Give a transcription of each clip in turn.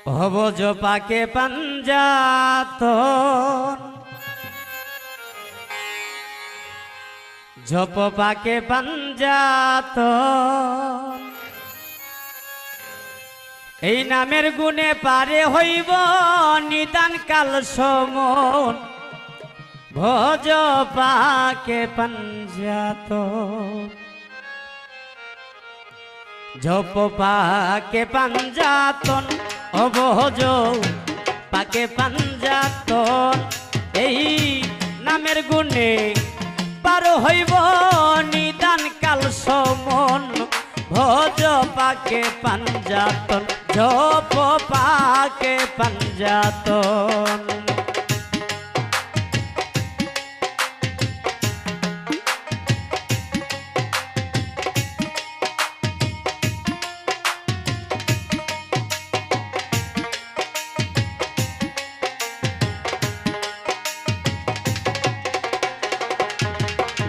হবজ পাকে পাঞ্জাতন ঝপ পাকে পাঞ্জাতন এই নামের গুণে পারে হইব নিদান কাল সমন ভজ পাকে পাঞ্জাতন ঝপ পাকে পাঞ্জাতন অবহজ পাকে পাঞ্জাতন এই নামের গুণে পার হইব নিদান কাল সমন ভজ পাকে পাঞ্জাতন ঝপ পাকে পাঞ্জাতন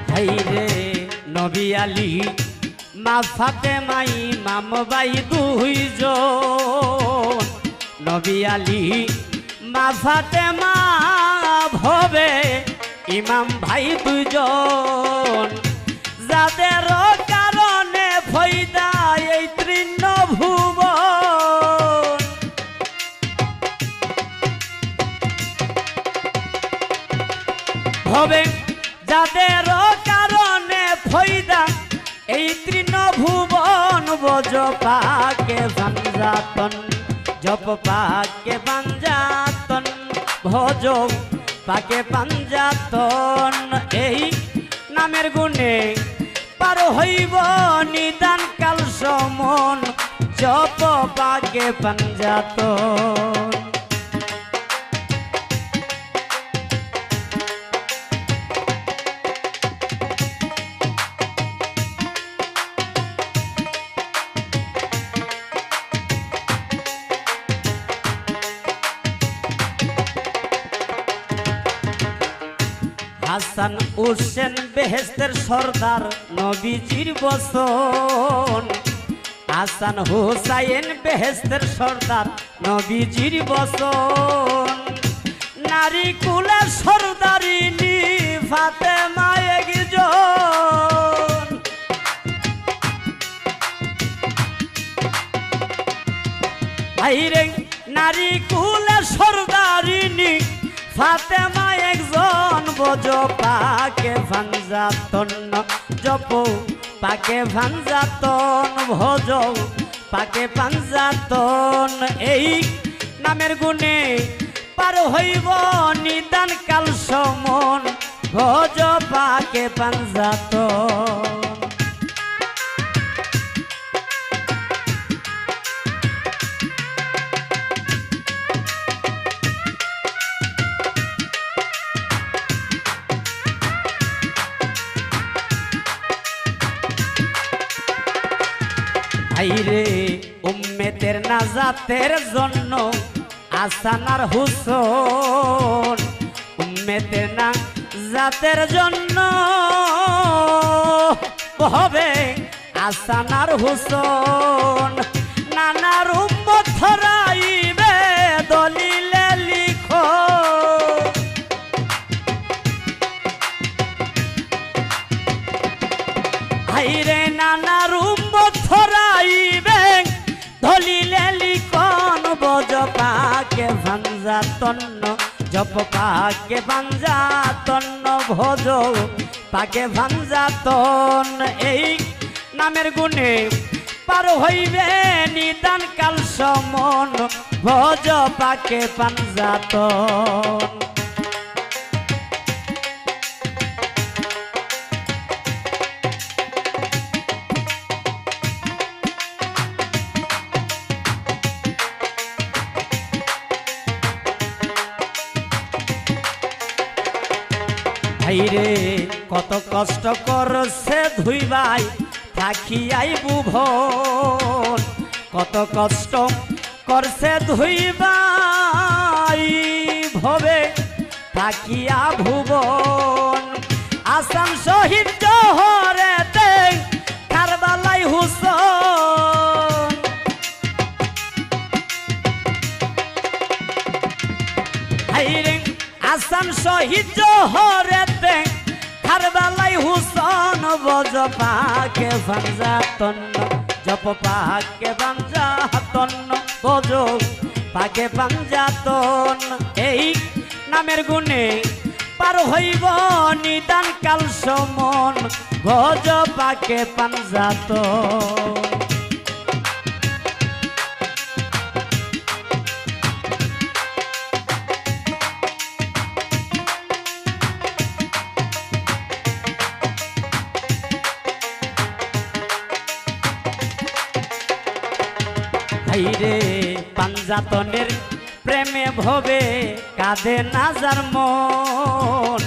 ভাইরে নবী আলী মা ফাতেমা ইমাম ভাই দুইজন নবী আলী মা ফাতেমা ভবে ইমাম ভাই দুইজন যাদের কারণে ফয়দা এই তৃণভুবন ভবে যাদের কারণে ফয়দা এই তৃণভুবন বজ পাকে পাঞ্জাতন জপ পাকে পাঞ্জাতন ভজ পাকে পাঞ্জাতন এই নামের গুণে পার হইব নিদান কাল সমন জপ পাকে পাঞ্জাতন হাসান হোসেন বেহেশতের সর্দার নবীজির বচন হাসান হোসাইন বেহেশতের সর্দার নবীজির বচন নারী কুলের সর্দারিনী ফাতেমা একজন ভাইরে নারী কুলের সর্দারিনী ফাতেমা একজন বজ পাকে পাঞ্জাতন জপ পাকে পাঞ্জাতন ভজ পাকে পাঞ্জাতন এই নামের গুণে পার হইব নিদান কাল সমন ভজ পাকে পাঞ্জাতন ভাইরে উম্মতের নাজাতের জন্য হাসান আর হুসেন উম্মতের নাজাতের জন্য হবে হাসান আর হুসেন নানার উম্মত ধরাইবে দলিলে লিখো ভাইরে নানার উম্মত ধরাইবে দলিলে লিখন বজ পাকে পাঞ্জাতন জপ পাকে পাঞ্জাতন ভজ পাকে পাঞ্জাতন এই নামের গুণে পার হইবে নিদান কাল সমন ভজ পাকে পাঞ্জাতন ভাইরে কত কষ্ট করছে ধুইবাই থাকিয়াই ভুবন কত কষ্ট করছে ধুইবাই ভবে থাকিয়া ভুবন আসাম শহীদ জহরেতে কারবালাই হুসেন আসান শহীদ জোহরেতে কারবালাই হুসন বজ পাকে পাঞ্জাতন জপ পাকে পাঞ্জাতন বজ পাকে পাঞ্জাতন এই নামের গুণে পার হইব নিদান কাল সমন ভজ পাকে পাঞ্জাতন। হাইরে পাঞ্জাতনের প্রেমে ভবে কাঁদে না যার মন,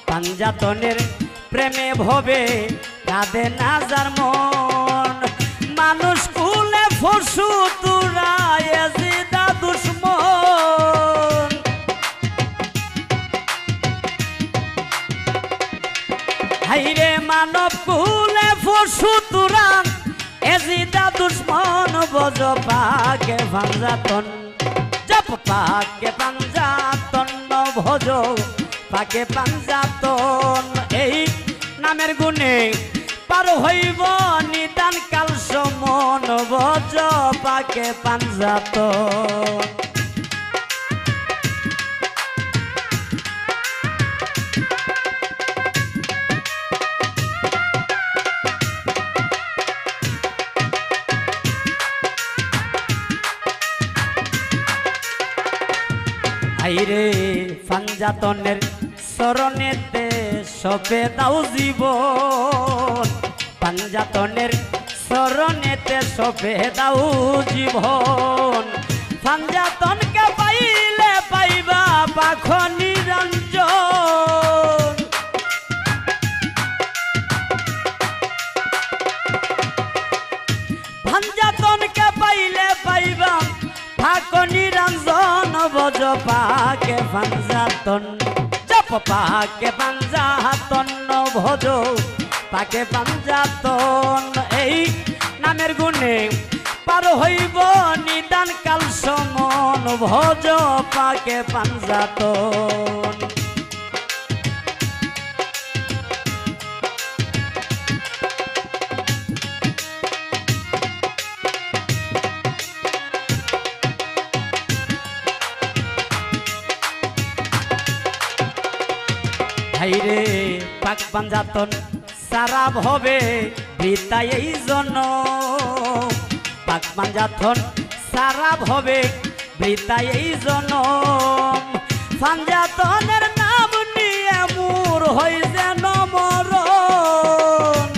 পাঞ্জাতনের প্রেমে ভবে কাঁদে না যার মন। মানুষ কুলে পশু তুরা এজিদা দুশ্মন, হাইরে মানব কুলে পশু তুরা এজিদা দুশ্মন বজ পাকে পাঞ্জাতন জপ পাকে পাঞ্জাতন ভজ পাকে পাঞ্জাতন এই নামের গুণে পার হইব নিদান কাল সমন ভজ পাকে পাঞ্জাতন। হাইরে পাঞ্জাতনের শরণেতে সপে দাও জীবন, পাঞ্জাতনের শরণেতে সপে দাও জীবন। পাঞ্জাতনকে পাইলে পাইবা পাখ নিরঞ্জন, পাঞ্জাতনকে পাইলে পাইবা পাখ নিরঞ্জন বজ পাকে পাঞ্জাতন জপ পাকে পাঞ্জাতন ভজ পাকে পাঞ্জাতন এই নামের গুণে পার হইব নিদান কাল সমন ভজ পাকে পাঞ্জাতন। হাইরে পাক পাঞ্জাতন সারা ভবে বৃতা এই জন, পাক পাঞ্জাতন সারা ভবে বৃতা এই জন। পাঞ্জাতনের নাম নিয়ে মোর হই যেন মরণ,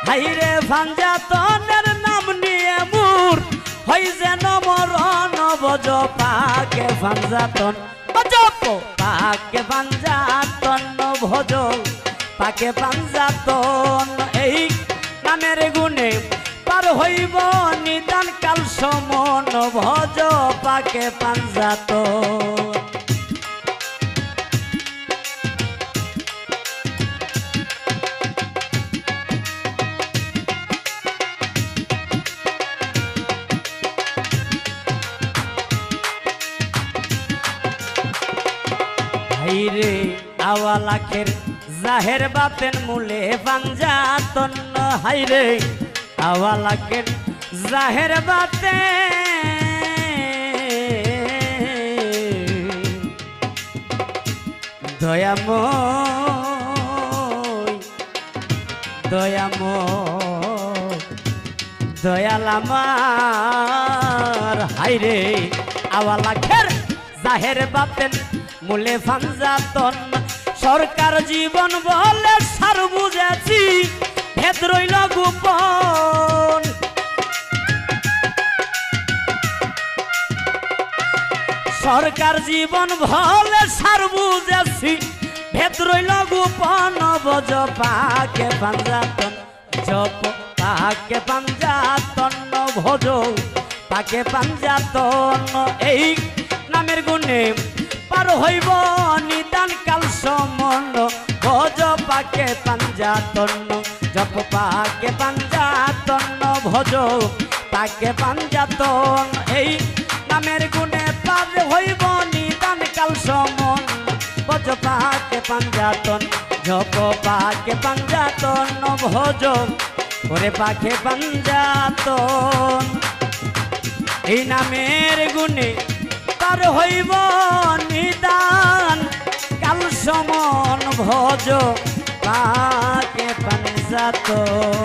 হাইরে পাঞ্জাতনের নাম নিয়ে মোর হই যেন মরণ বজ পাকে পাঞ্জাতন জপ পাকে পাঞ্জাতন ভজ পাকে পাঞ্জাতন এই নামের গুণে পার হইব নিদান কাল সমন ভজ পাকে পাঞ্জাতন। হাইরে আওয়া লাখের জাহের বাতেন মূলে পাঞ্জাতন, হাইরে আওয়া লাখের জাহের বাতে দয়াময় দয়াময় দয়াল আমার, হাইরে আওয়া লাখের জাহের বাতেন মূলে পাঞ্জাতন। সরকার জীবন বলে সার বুঝেছি ভেদ রইল গোপন, সরকার জীবন বলে সার বুঝেছি ভেদ রইল গোপন বজ পাকে পাঞ্জাতন জপ পাকে পাঞ্জাতন ভজ পাকে পাঞ্জাতন এই নামের গুণে পার হইব নিদান কাল সমন ভজ পাকে পাঞ্জাতন জপ পাকে পাঞ্জাতন ভজ পাকে পাঞ্জাতন এই নামের গুণে পার হইব নিদান কাল সমন ভজ পাকে পাঞ্জাতন জপ পাকে পাঞ্জাতন ভজ করে পাকে পাঞ্জাতন এই নামের গুণে পার হইব নিদান কাল সমন ভজ পাকে পাঞ্জাতন।